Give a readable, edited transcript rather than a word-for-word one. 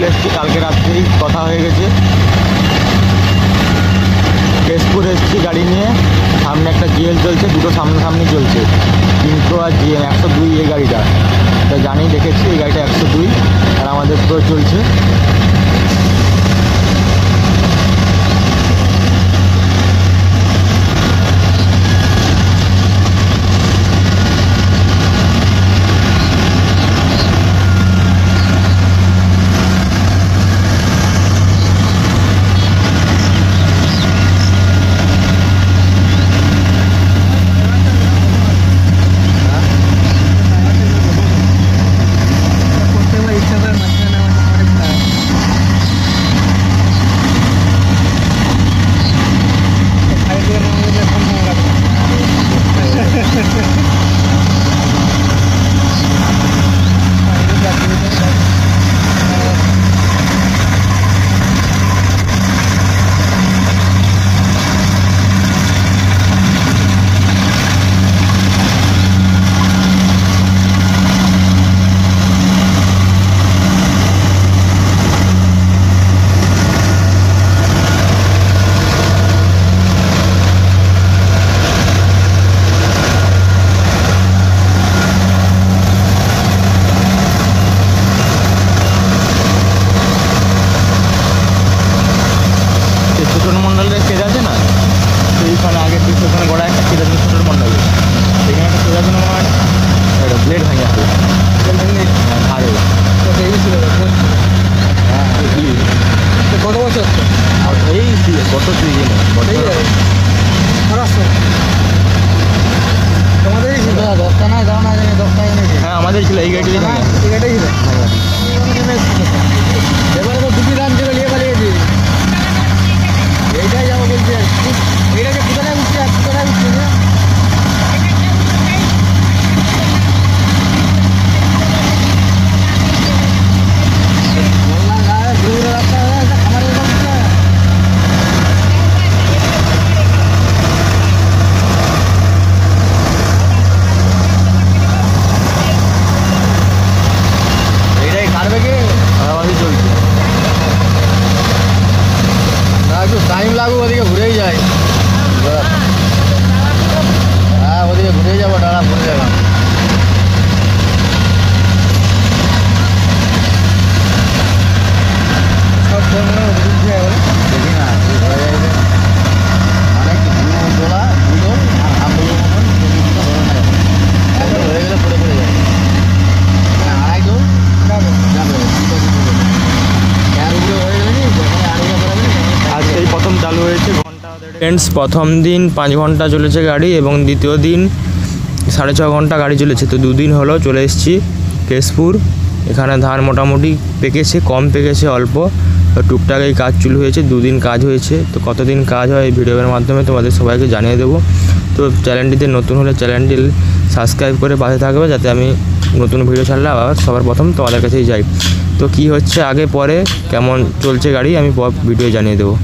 চলে এসেছি, কালকে রাত্রেই কথা হয়ে গেছে। কেশপুর এসেছি গাড়ি নিয়ে, সামনে একটা জিএল চলছে, দুটো সামনাসামনি চলছে, 300 আর জিএম 102 এই গাড়িটা। তো জানি দেখেছি এই গাড়িটা 102 আর আমাদের তো চলছে। হ্যাঁ আমাদের ছিল এই গাড়িটাই ছিল। এবারে তো দুটি দাম ছিল, নিয়ে পালিয়েছি। এইটাই যাবো বলছি, এইটাকে কোথায় উঠছি আর কোথায় উঠছি না। টাইম লাগুক, ওদিকে ঘুরেই যায়। হ্যাঁ ওদিকে ঘুরেই যাবো, ডাড়া পড়ে যাবে। সব দেখি না অনেক দোলা দুজন আমগুলোর মতন হয়ে গেলে পড়ে পড়ে যায়। আড়াইজন যাবে আজ এই প্রথম চালু হয়েছে ঘন্টা। ফ্রেন্ডস, প্রথম দিন 5 ঘন্টা চলেছে গাড়ি এবং দ্বিতীয় দিন 6.5 ঘন্টা গাড়ি চলেছে। তো দুদিন হলো চলে এসেছি কেশপুর। এখানে ধান মোটামুটি পেকেছে, কম পেকেছে অল্প, টুকটাক এই কাজ শুরু হয়েছে। 2 দিন কাজ হয়েছে। তো কতদিন কাজ হয় এই ভিডিওর মাধ্যমে তোমাদের সবাইকে জানিয়ে দেবো। তো চ্যানেলটিতে নতুন হলে চ্যানেলটি সাবস্ক্রাইব করে পাশে থাকবে, যাতে আমি নতুন ভিডিও ছাড়লে আবার সবার প্রথম তোমাদের কাছেই যাই। তো কি হচ্ছে আগে পরে কেমন চলছে গাড়ি আমি ভিডিও জানিয়ে দেবো।